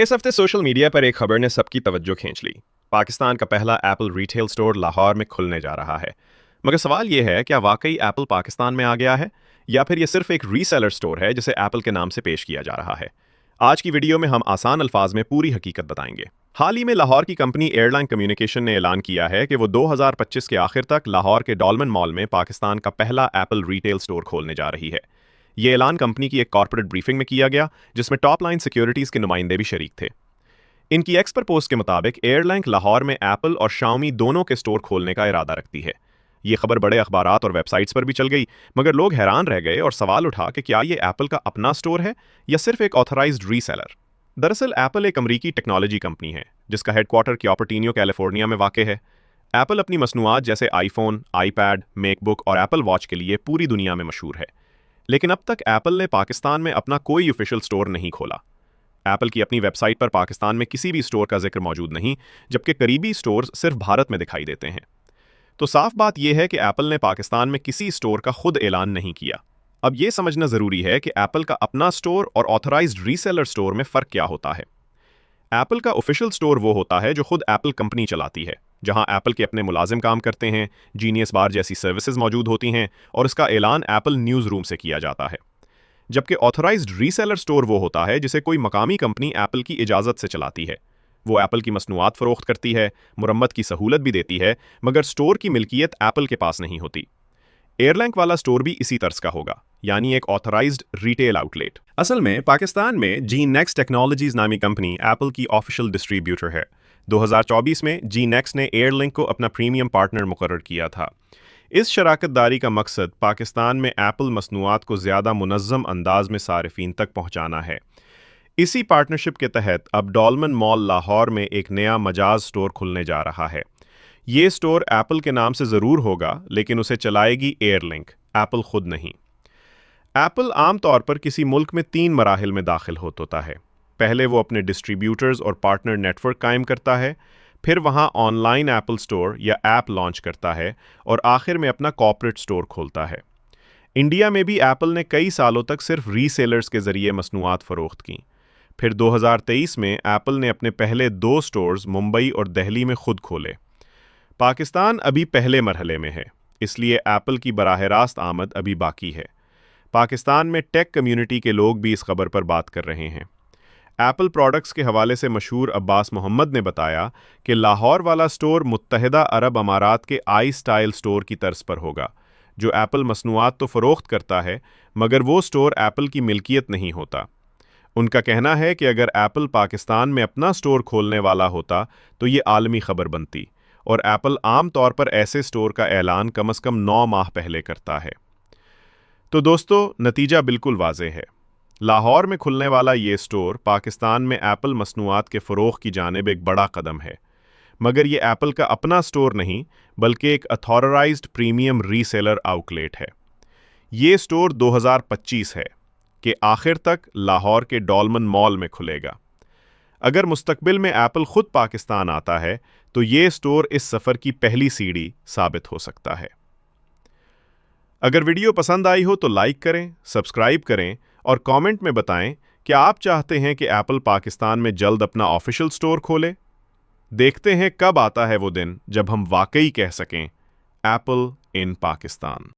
इस हफ्ते social media पर एक खबर ने सबकी तवज्जो खींच ली। पाकिस्तान का पहला एप्पल रिटेल स्टोर लाहौर में खुलने जा रहा है। मगर सवाल यह है, क्या वाकई एप्पल पाकिस्तान में आ गया है, या फिर यह सिर्फ एक रीसेलर स्टोर है जिसे एप्पल के नाम से पेश किया जा रहा है। आज की वीडियो में हम आसान अल्फाज में पूरी हकीकत बताएंगे। हाल ही में लाहौर की कंपनी एयरलाइन कम्युनिकेशन ने ऐलान किया है कि वो 2025 के आखिर तक लाहौर के डॉलमन मॉल में पाकिस्तान का पहला एप्पल रिटेल स्टोर खोलने जा रही है। ये ऐलान कंपनी की एक कॉर्पोरेट ब्रीफिंग में किया गया, जिसमें टॉप लाइन सिक्योरिटीज के नुमाइंदे भी शरीक थे। इनकी एक्स पर पोस्ट के मुताबिक एयरलाइन लाहौर में एप्पल और शाओमी दोनों के स्टोर खोलने का इरादा रखती है। ये खबर बड़े अखबारात और वेबसाइट्स पर भी चल गई, मगर लोग हैरान रह गए और सवाल उठा कि क्या ये एप्पल का अपना स्टोर है या सिर्फ एक ऑथराइज्ड रीसेलर। दरअसल एप्पल एक अमरीकी टेक्नोलॉजी कंपनी है जिसका हेडक्वार्टर क्यूपर्टिनो कैलिफोर्निया में वाक़ है। एप्पल अपनी मसनूआत जैसे आईफोन, आईपैड, मैकबुक और एप्पल वॉच के लिए पूरी दुनिया में मशहूर है। लेकिन अब तक एप्पल ने पाकिस्तान में अपना कोई ऑफिशियल स्टोर नहीं खोला। एप्पल की अपनी वेबसाइट पर पाकिस्तान में किसी भी स्टोर का जिक्र मौजूद नहीं, जबकि करीबी स्टोर्स सिर्फ भारत में दिखाई देते हैं। तो साफ बात यह है कि एप्पल ने पाकिस्तान में किसी स्टोर का खुद ऐलान नहीं किया। अब यह समझना जरूरी है कि एप्पल का अपना स्टोर और ऑथराइज्ड रीसेलर स्टोर में फ़र्क क्या होता है। एप्पल का ऑफिशियल स्टोर वो होता है जो खुद एप्पल कंपनी चलाती है, जहां एप्पल के अपने मुलाजिम काम करते हैं, जीनियस बार जैसी सर्विसेज मौजूद होती हैं और इसका ऐलान एप्पल न्यूज़ रूम से किया जाता है। जबकि ऑथराइज्ड रीसेलर स्टोर वो होता है जिसे कोई मकामी कंपनी एप्पल की इजाज़त से चलाती है। वो एप्पल की मसनूआत फ़रोख्त करती है, मुरम्मत की सहूलत भी देती है, मगर स्टोर की मिल्कियत एप्पल के पास नहीं होती। एयरलाइन वाला स्टोर भी इसी तर्ज का होगा, यानी एक ऑथराइज्ड रिटेल आउटलेट। असल में पाकिस्तान में जी नेक्स्ट टेक्नोलॉजीज नामी कंपनी एप्पल की ऑफिशियल डिस्ट्रीब्यूटर है। 2024 में जी नेक्स्ट ने एयरलिंक को अपना प्रीमियम पार्टनर मुकर्रर किया था। इस शराकतदारी का मकसद पाकिस्तान में एप्पल मसनूआत को ज़्यादा मुनज़्ज़म अंदाज में सारिफीन तक पहुँचाना है। इसी पार्टनरशिप के तहत अब डॉलमन मॉल लाहौर में एक नया मजाज स्टोर खुलने जा रहा है। ये स्टोर एप्पल के नाम से ज़रूर होगा, लेकिन उसे चलाएगी एयरलिंक, एप्पल खुद नहीं। एप्पल आमतौर पर किसी मुल्क में 3 मराहिल में दाखिल होता है। पहले वो अपने डिस्ट्रीब्यूटर्स और पार्टनर नेटवर्क कायम करता है, फिर वहाँ ऑनलाइन एप्पल स्टोर या ऐप लॉन्च करता है और आखिर में अपना कॉर्पोरेट स्टोर खोलता है। इंडिया में भी एप्पल ने कई सालों तक सिर्फ रीसेलर्स के ज़रिए मसनूआत फ़रोख्त की। फिर 2023 में एप्पल ने अपने पहले 2 स्टोर्स मुंबई और दिल्ली में खुद खोले। पाकिस्तान अभी पहले मरहले में है, इसलिए एप्पल की बराह रास्त आमद अभी बाकी है। पाकिस्तान में टेक कम्युनिटी के लोग भी इस खबर पर बात कर रहे हैं। एप्पल प्रोडक्ट्स के हवाले से मशहूर अब्बास मोहम्मद ने बताया कि लाहौर वाला स्टोर मुत्तहिदा अरब अमारात के आई स्टाइल स्टोर की तर्ज पर होगा, जो एप्पल मसनूआत तो फ़रोख्त करता है, मगर वो स्टोर एप्पल की मिल्कियत नहीं होता। उनका कहना है कि अगर एप्पल पाकिस्तान में अपना स्टोर खोलने वाला होता तो ये आलमी खबर बनती, और एप्पल आम तौर पर ऐसे स्टोर का ऐलान कम से कम 9 माह पहले करता है। तो दोस्तों, नतीजा बिल्कुल वाज़ेह है। लाहौर में खुलने वाला ये स्टोर पाकिस्तान में एप्पल मसनूआत के फ़रोग़ की जानिब एक बड़ा कदम है, मगर ये एप्पल का अपना स्टोर नहीं, बल्कि एक अथॉराइज्ड प्रीमियम रीसेलर आउटलेट है। ये स्टोर 2025 है कि आखिर तक लाहौर के डॉलमन मॉल में खुलेगा। अगर मुस्तकबिल में एप्पल खुद पाकिस्तान आता है तो ये स्टोर इस सफ़र की पहली सीढ़ी साबित हो सकता है। अगर वीडियो पसंद आई हो तो लाइक करें, सब्सक्राइब करें और कमेंट में बताएं कि आप चाहते हैं कि एप्पल पाकिस्तान में जल्द अपना ऑफिशियल स्टोर खोले। देखते हैं कब आता है वो दिन जब हम वाकई कह सकें, एप्पल इन पाकिस्तान।